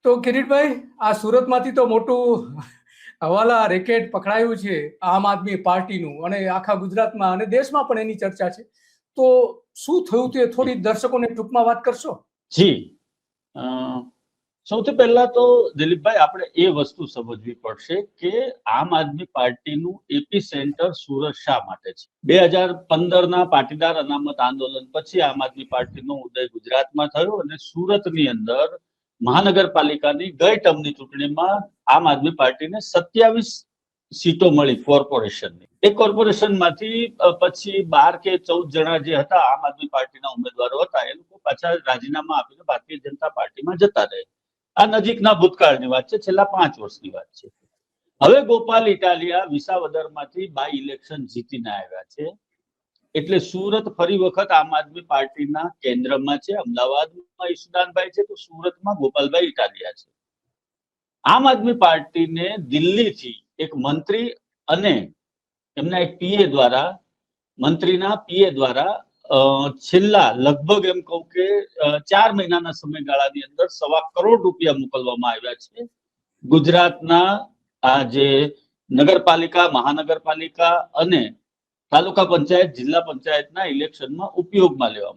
તો કિરીટભાઈ, આ સુરતમાંથી તો મોટું હવાલા રેકેટ પકડાયું છે આમ આદમી પાર્ટીનું, અને આખા ગુજરાતમાં અને દેશમાં પણ એની ચર્ચા છે. તો શું થયું તે થોડી દર્શકોને ટૂંકમાં વાત કરશો? જી, સૌથી પહેલા તો દિલીપભાઈ આપણે એ વસ્તુ સમજવી પડશે કે આમ આદમી પાર્ટીનું એપી સેન્ટર સુરત શા માટે છે. 2015ના પાટીદાર અનામત આંદોલન પછી આમ આદમી પાર્ટીનો ઉદય ગુજરાતમાં થયો અને સુરતની અંદર મહાનગરપાલિકાની ગઈ ટર્મની ચૂંટણીમાં આમ આદમી પાર્ટીને 27 સીટો મળી કોર્પોરેશનની. એ કોર્પોરેશનમાંથી પછી 12 કે 14 જણા જે હતા આમ આદમી પાર્ટીના ઉમેદવારો હતા, એ લોકો પાછા રાજીનામા આપીને ભારતીય જનતા પાર્ટીમાં જતા રહે. આ નજીકના ભૂતકાળની વાત છે, છેલ્લા 5 વર્ષની વાત છે. હવે ગોપાલ ઇટાલિયા વિસાવદરમાંથી બાય ઇલેક્શન જીતીને આવ્યા છે, એટલે સુરત ફરી વખત આમ આદમી પાર્ટીના કેન્દ્રમાં છે. અમદાવાદમાં ઈશુદાનભાઈ છે, તો સુરતમાં ગોપાલભાઈ ઇટાલિયા છે. આમ આદમી પાર્ટીને દિલ્હીથી એક મંત્રી અને એમના એક પીએ દ્વારા, મંત્રીના પીએ દ્વારા છેલ્લા લગભગ એમ કહું કે 4 મહિનાના સમયગાળાની અંદર ₹1.25 કરોડ મોકલવામાં આવ્યા છે ગુજરાતના આ જે નગરપાલિકા, મહાનગરપાલિકા અને તાલુકા પંચાયત, જિલ્લા પંચાયતના ઇલેક્શનમાં ઉપયોગમાં લેવા માટે.